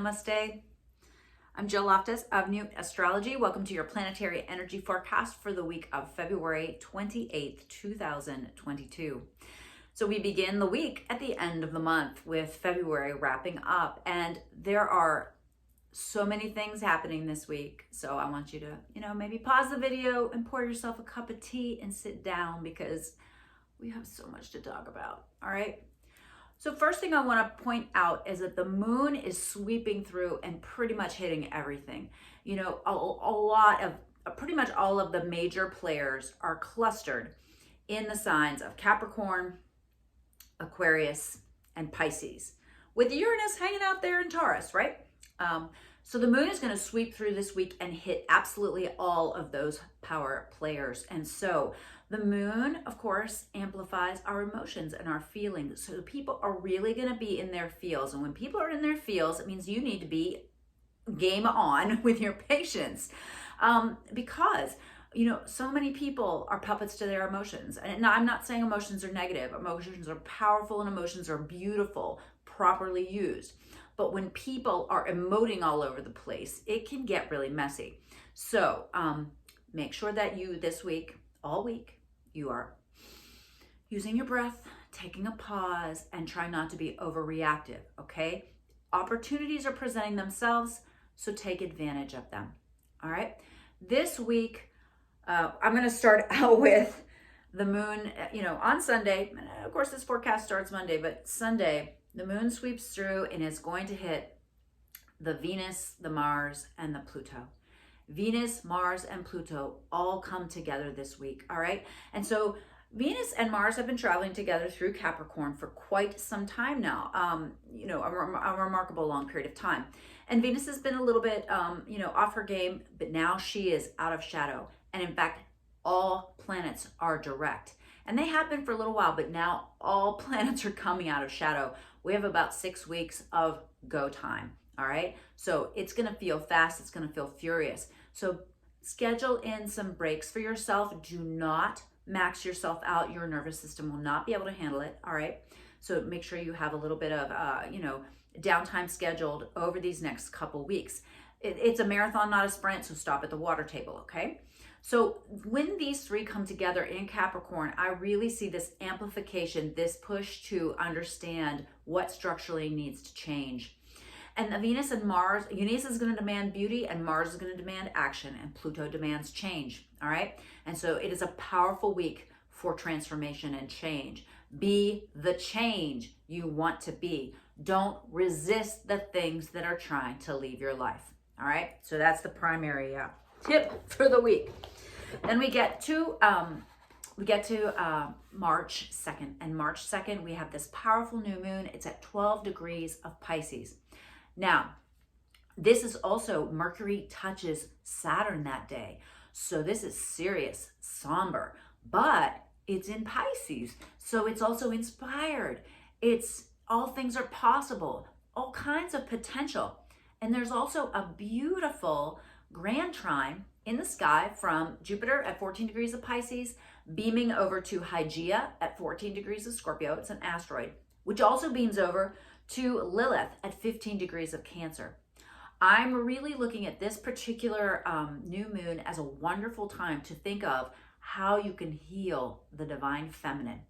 Namaste. I'm Jill Loftus of New Astrology. Welcome to your planetary energy forecast for the week of February 28th, 2022. So we begin the week at the end of the month with February wrapping up, and there are so many things happening this week. So I want you to, maybe pause the video and pour yourself a cup of tea and sit down because we have so much to talk about. All right. So first thing I want to point out is that the moon is sweeping through and pretty much hitting everything. Pretty much all of the major players are clustered in the signs of Capricorn, Aquarius, and Pisces, with Uranus hanging out there in Taurus, right? So the moon is going to sweep through this week and hit absolutely all of those power players. And so the moon, of course, amplifies our emotions and our feelings. So people are really going to be in their feels. And when people are in their feels, it means you need to be game on with your patience. Because so many people are puppets to their emotions. And I'm not saying emotions are negative. Emotions are powerful and emotions are beautiful, properly used. But when people are emoting all over the place, it can get really messy. So make sure that you this week, all week, you are using your breath, taking a pause, and try not to be overreactive, okay? Opportunities are presenting themselves, so take advantage of them, all right? This week, I'm going to start out with the moon, on Sunday. Of course, this forecast starts Monday, but Sunday, the moon sweeps through and is going to hit the Venus, the Mars, and the Pluto. Venus, Mars, and Pluto all come together this week, all right? And so Venus and Mars have been traveling together through Capricorn for quite some time now, a remarkable long period of time. And Venus has been a little bit, off her game, but now she is out of shadow. And in fact, all planets are direct. And they have been for a little while, but now all planets are coming out of shadow. We have about 6 weeks of go time, all right? So it's gonna feel fast, it's gonna feel furious. So schedule in some breaks for yourself. Do not max yourself out. Your nervous system will not be able to handle it, all right? So make sure you have a little bit of, downtime scheduled over these next couple weeks. It's a marathon, not a sprint, so stop at the water table, okay? So when these three come together in Capricorn, I really see this amplification, this push to understand what structurally needs to change. And the Venus and Mars, Venus is going to demand beauty and Mars is going to demand action and Pluto demands change, all right? And so it is a powerful week for transformation and change. Be the change you want to be. Don't resist the things that are trying to leave your life, all right? So that's the primary tip for the week. Then we get to March 2nd, and March 2nd we have this powerful new moon. It's at 12 degrees of Pisces. Now, this is also Mercury touches Saturn that day, so this is serious, somber, but it's in Pisces, so it's also inspired. It's all things are possible, all kinds of potential, and there's also a beautiful grand trine in the sky from Jupiter at 14 degrees of Pisces, beaming over to Hygeia at 14 degrees of Scorpio. It's an asteroid, which also beams over to Lilith at 15 degrees of Cancer. I'm really looking at this particular new moon as a wonderful time to think of how you can heal the divine feminine.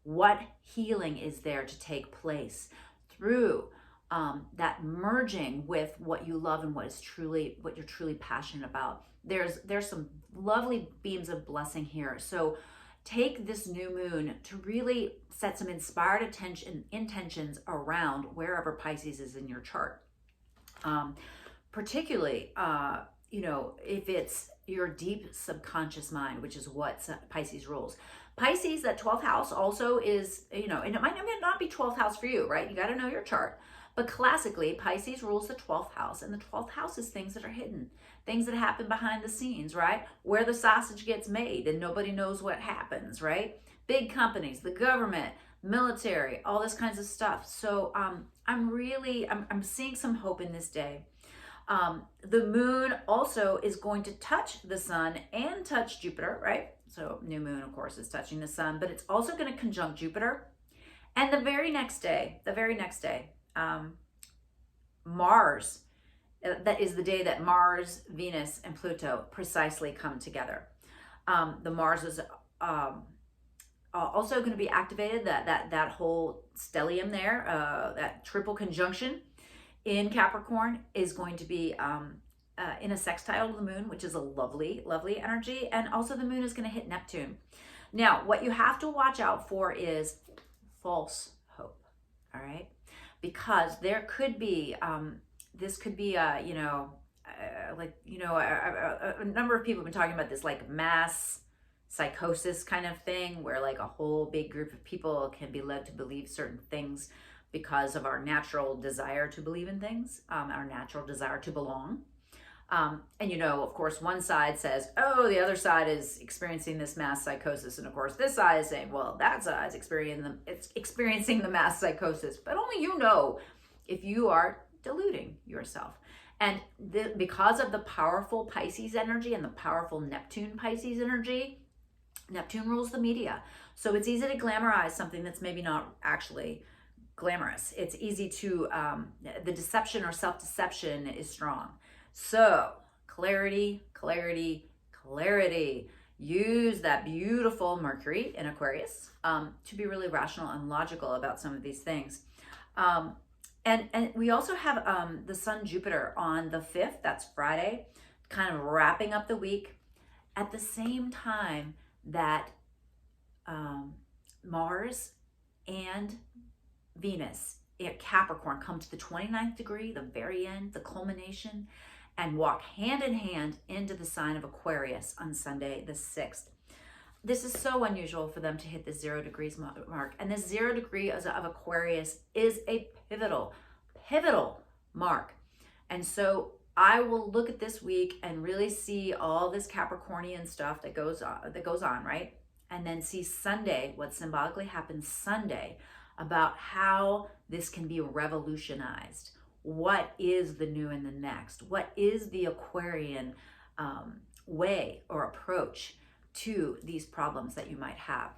What healing is there to take place through that merging with what you love and what you're truly passionate about. There's some lovely beams of blessing here. So take this new moon to really set some inspired intentions around wherever Pisces is in your chart. Particularly, if it's your deep subconscious mind, which is what Pisces rules. Pisces, that 12th house also is, and it might not be 12th house for you, right? You got to know your chart. But classically, Pisces rules the 12th house, and the 12th house is things that are hidden, things that happen behind the scenes, right? Where the sausage gets made and nobody knows what happens, right? Big companies, the government, military, all this kinds of stuff. So I'm seeing some hope in this day. The moon also is going to touch the sun and touch Jupiter, right? So new moon, of course, is touching the sun, but it's also going to conjunct Jupiter. And the very next day, Mars That is the day that Mars, Venus, and Pluto precisely come together. The Mars is also going to be activated. That whole stellium there, that triple conjunction in Capricorn is going to be in a sextile to the moon, which is a lovely, lovely energy. And also the moon is going to hit Neptune. Now, what you have to watch out for is false hope, all right? Because there could be, this could be, a number of people have been talking about this, like mass psychosis kind of thing, where like a whole big group of people can be led to believe certain things because of our natural desire to believe in things, our natural desire to belong. And of course, one side says, oh, the other side is experiencing this mass psychosis. And of course, this side is saying, well, that side is experiencing the mass psychosis. But only if you are deluding yourself. And because of the powerful Pisces energy and the powerful Neptune Pisces energy, Neptune rules the media. So it's easy to glamorize something that's maybe not actually glamorous. It's easy to, the deception or self-deception is strong. So clarity, clarity, clarity. Use that beautiful Mercury in Aquarius to be really rational and logical about some of these things. And we also have the Sun Jupiter on the 5th, that's Friday, kind of wrapping up the week at the same time that Mars and Venus at Capricorn come to the 29th degree, the very end, the culmination, and walk hand in hand into the sign of Aquarius on Sunday the 6th. This is so unusual for them to hit the 0 degrees mark. And this 0 degree of Aquarius is a pivotal mark. And so I will look at this week and really see all this Capricornian stuff that goes on, right? And then see Sunday, what symbolically happens Sunday, about how this can be revolutionized. What is the new and the next? What is the Aquarian way or approach to these problems that you might have?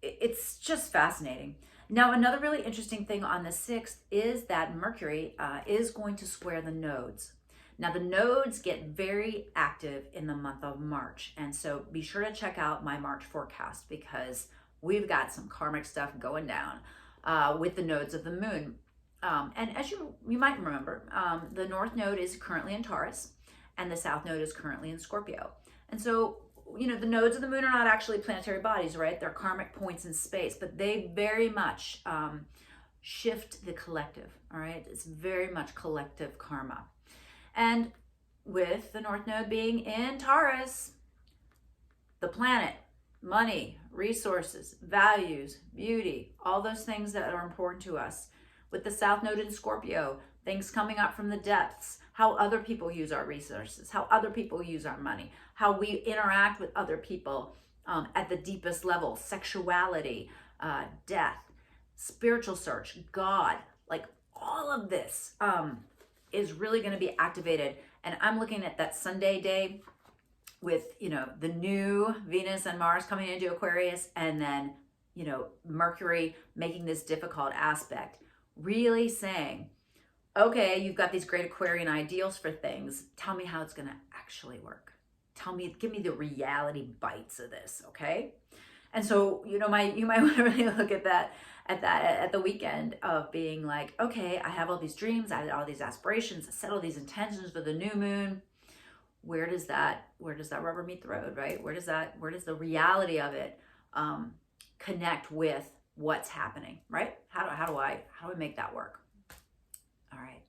It's just fascinating. Now, another really interesting thing on the 6th is that Mercury is going to square the nodes. Now, the nodes get very active in the month of March. And so be sure to check out my March forecast, because we've got some karmic stuff going down with the nodes of the moon. And as you might remember, the North Node is currently in Taurus and the South Node is currently in Scorpio. And so, the nodes of the moon are not actually planetary bodies, right? They're karmic points in space, but they very much shift the collective, all right? It's very much collective karma. And with the North Node being in Taurus, the planet, money, resources, values, beauty, all those things that are important to us. With the South Node in Scorpio, things coming up from the depths, how other people use our resources, how other people use our money, how we interact with other people at the deepest level, sexuality, death, spiritual search, God, like all of this is really going to be activated. And I'm looking at that Sunday day with, the new Venus and Mars coming into Aquarius, and then, Mercury making this difficult aspect, really saying, okay, you've got these great Aquarian ideals for things. Tell me how it's going to actually work. Give me the reality bites of this, okay? And so, you might want to really look at that at the weekend of being like, okay, I have all these dreams, I have all these aspirations, I set all these intentions for the new moon. Where does that rubber meet the road, right? Where does the reality of it connect with what's happening, right? How do I make that work? All right.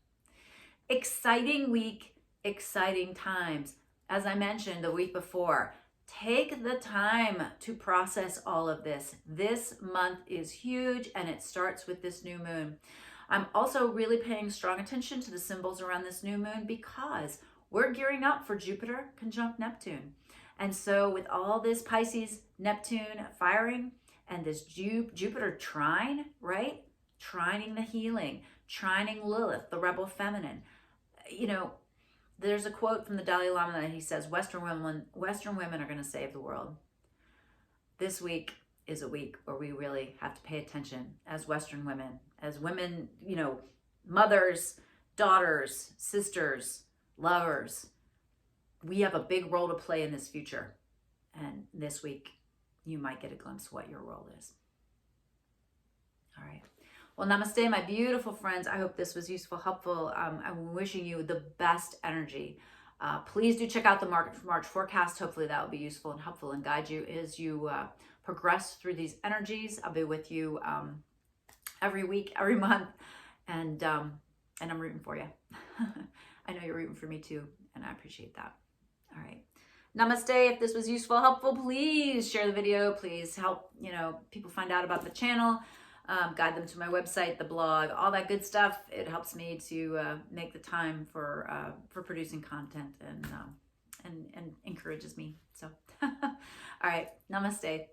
Exciting week, exciting times. As I mentioned the week before, take the time to process all of this. This month is huge, and it starts with this new moon. I'm also really paying strong attention to the symbols around this new moon, because we're gearing up for Jupiter conjunct Neptune. And so with all this Pisces Neptune firing and this Jupiter trine, right? Trining the healing, trining Lilith, the rebel feminine. There's a quote from the Dalai Lama that he says, Western women are going to save the world. This week is a week where we really have to pay attention as Western women, as women, mothers, daughters, sisters, lovers. We have a big role to play in this future. And this week, you might get a glimpse of what your role is. All right. Well, namaste, my beautiful friends. I hope this was useful, helpful. I'm wishing you the best energy. Please do check out the March forecast. Hopefully that will be useful and helpful and guide you as you progress through these energies. I'll be with you every week, every month, and I'm rooting for you. I know you're rooting for me too, and I appreciate that. All right. Namaste. If this was useful, helpful, please share the video. Please help, people find out about the channel. Guide them to my website, the blog, all that good stuff. It helps me to make the time for producing content and encourages me. So, all right. Namaste.